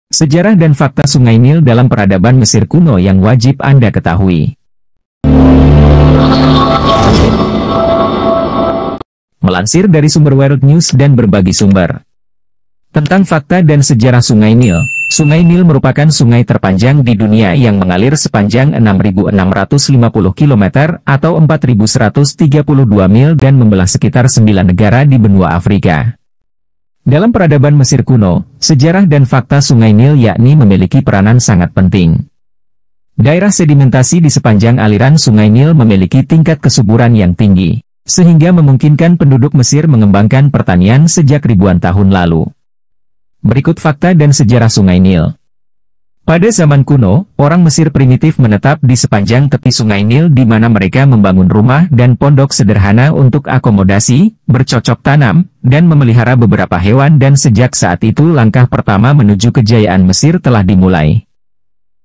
Sejarah dan fakta Sungai Nil dalam peradaban Mesir kuno yang wajib Anda ketahui. Melansir dari sumber World News dan berbagi sumber. Tentang fakta dan sejarah Sungai Nil. Sungai Nil merupakan sungai terpanjang di dunia yang mengalir sepanjang 6.650 km atau 4.132 mil dan membelah sekitar 9 negara di benua Afrika. Dalam peradaban Mesir kuno, sejarah dan fakta Sungai Nil yakni memiliki peranan sangat penting. Daerah sedimentasi di sepanjang aliran Sungai Nil memiliki tingkat kesuburan yang tinggi, sehingga memungkinkan penduduk Mesir mengembangkan pertanian sejak ribuan tahun lalu. Berikut fakta dan sejarah Sungai Nil. Pada zaman kuno, orang Mesir primitif menetap di sepanjang tepi Sungai Nil di mana mereka membangun rumah dan pondok sederhana untuk akomodasi, bercocok tanam, dan memelihara beberapa hewan dan sejak saat itu langkah pertama menuju kejayaan Mesir telah dimulai.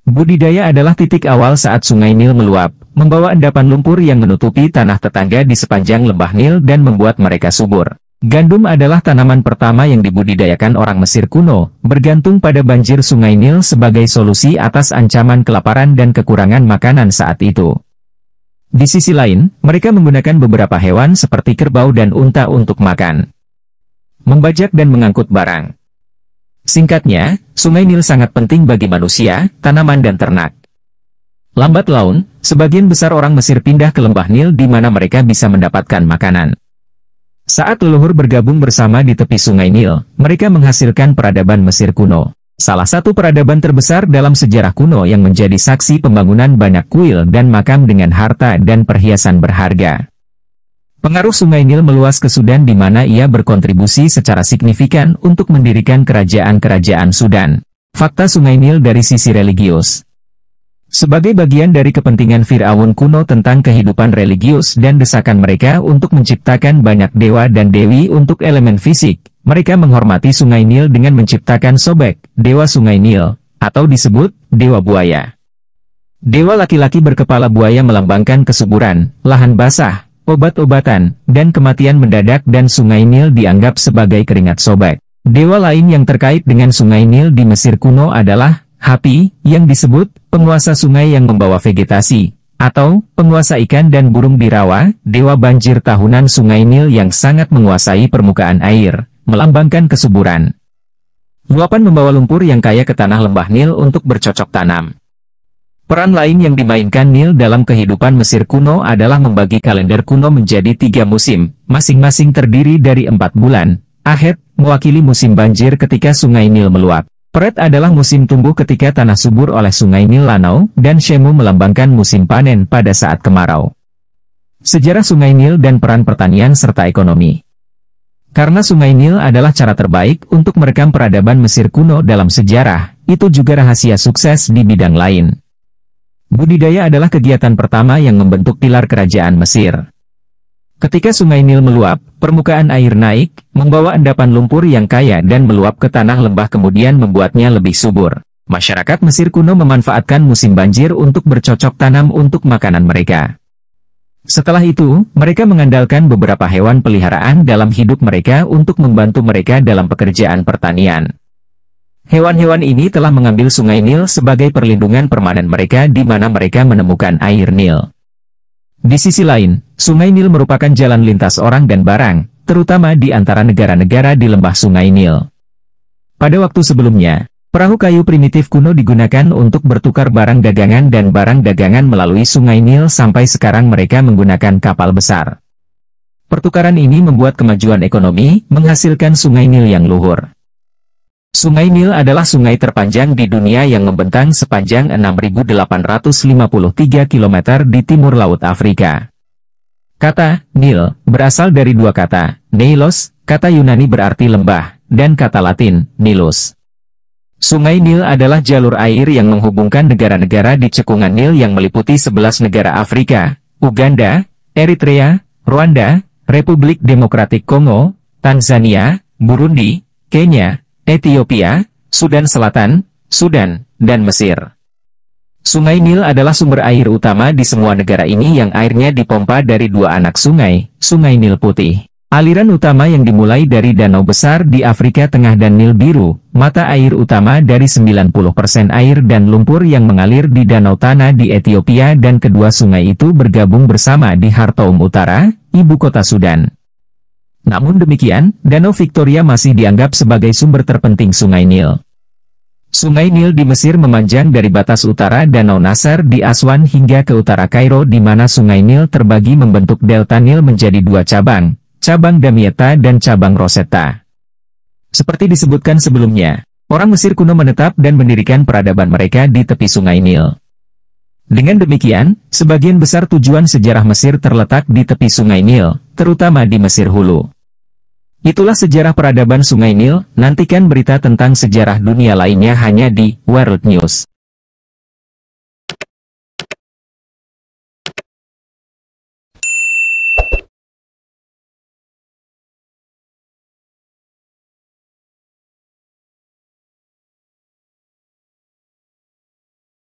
Budidaya adalah titik awal saat Sungai Nil meluap, membawa endapan lumpur yang menutupi tanah tetangga di sepanjang lembah Nil dan membuat mereka subur. Gandum adalah tanaman pertama yang dibudidayakan orang Mesir kuno, bergantung pada banjir Sungai Nil sebagai solusi atas ancaman kelaparan dan kekurangan makanan saat itu. Di sisi lain, mereka menggunakan beberapa hewan seperti kerbau dan unta untuk makan, membajak dan mengangkut barang. Singkatnya, Sungai Nil sangat penting bagi manusia, tanaman dan ternak. Lambat laun, sebagian besar orang Mesir pindah ke lembah Nil di mana mereka bisa mendapatkan makanan. Saat leluhur bergabung bersama di tepi Sungai Nil, mereka menghasilkan peradaban Mesir kuno. Salah satu peradaban terbesar dalam sejarah kuno yang menjadi saksi pembangunan banyak kuil dan makam dengan harta dan perhiasan berharga. Pengaruh Sungai Nil meluas ke Sudan di mana ia berkontribusi secara signifikan untuk mendirikan kerajaan-kerajaan Sudan. Fakta Sungai Nil dari sisi religius. Sebagai bagian dari kepentingan Fir'aun kuno tentang kehidupan religius dan desakan mereka untuk menciptakan banyak dewa dan dewi untuk elemen fisik, mereka menghormati Sungai Nil dengan menciptakan Sobek, dewa Sungai Nil, atau disebut dewa buaya. Dewa laki-laki berkepala buaya melambangkan kesuburan, lahan basah, obat-obatan, dan kematian mendadak dan Sungai Nil dianggap sebagai keringat Sobek. Dewa lain yang terkait dengan Sungai Nil di Mesir kuno adalah Hapi, yang disebut penguasa sungai yang membawa vegetasi, atau penguasa ikan dan burung di rawa, dewa banjir tahunan Sungai Nil yang sangat menguasai permukaan air, melambangkan kesuburan. Luapan membawa lumpur yang kaya ke tanah lembah Nil untuk bercocok tanam. Peran lain yang dimainkan Nil dalam kehidupan Mesir kuno adalah membagi kalender kuno menjadi 3 musim, masing-masing terdiri dari 4 bulan. Ahed, mewakili musim banjir ketika Sungai Nil meluap. Peret adalah musim tumbuh ketika tanah subur oleh Sungai Nil Lanau, dan Shemu melambangkan musim panen pada saat kemarau. Sejarah Sungai Nil dan peran pertanian serta ekonomi. Karena Sungai Nil adalah cara terbaik untuk merekam peradaban Mesir kuno dalam sejarah, itu juga rahasia sukses di bidang lain. Budidaya adalah kegiatan pertama yang membentuk pilar kerajaan Mesir. Ketika Sungai Nil meluap, permukaan air naik, membawa endapan lumpur yang kaya dan meluap ke tanah lembah kemudian membuatnya lebih subur. Masyarakat Mesir kuno memanfaatkan musim banjir untuk bercocok tanam untuk makanan mereka. Setelah itu, mereka mengandalkan beberapa hewan peliharaan dalam hidup mereka untuk membantu mereka dalam pekerjaan pertanian. Hewan-hewan ini telah mengambil Sungai Nil sebagai perlindungan permanen mereka di mana mereka menemukan air Nil. Di sisi lain, Sungai Nil merupakan jalan lintas orang dan barang, terutama di antara negara-negara di lembah Sungai Nil. Pada waktu sebelumnya, perahu kayu primitif kuno digunakan untuk bertukar barang dagangan dan barang dagangan melalui Sungai Nil sampai sekarang mereka menggunakan kapal besar. Pertukaran ini membuat kemajuan ekonomi, menghasilkan Sungai Nil yang luhur. Sungai Nil adalah sungai terpanjang di dunia yang membentang sepanjang 6.853 km di timur Laut Afrika. Kata Nil berasal dari dua kata, Neilos, kata Yunani berarti lembah, dan kata Latin, Nilus. Sungai Nil adalah jalur air yang menghubungkan negara-negara di cekungan Nil yang meliputi 11 negara Afrika, Uganda, Eritrea, Rwanda, Republik Demokratik Kongo, Tanzania, Burundi, Kenya, Ethiopia, Sudan Selatan, Sudan, dan Mesir. Sungai Nil adalah sumber air utama di semua negara ini yang airnya dipompa dari dua anak sungai, Sungai Nil Putih. Aliran utama yang dimulai dari danau besar di Afrika Tengah dan Nil Biru, mata air utama dari 90% air dan lumpur yang mengalir di Danau Tana di Ethiopia dan kedua sungai itu bergabung bersama di Khartoum Utara, ibu kota Sudan. Namun demikian, Danau Victoria masih dianggap sebagai sumber terpenting Sungai Nil. Sungai Nil di Mesir memanjang dari batas utara Danau Nasser di Aswan hingga ke utara Kairo di mana Sungai Nil terbagi membentuk delta Nil menjadi dua cabang Damietta dan cabang Rosetta. Seperti disebutkan sebelumnya, orang Mesir kuno menetap dan mendirikan peradaban mereka di tepi Sungai Nil. Dengan demikian, sebagian besar tujuan sejarah Mesir terletak di tepi Sungai Nil, terutama di Mesir Hulu. Itulah sejarah peradaban Sungai Nil. Nantikan berita tentang sejarah dunia lainnya hanya di World News.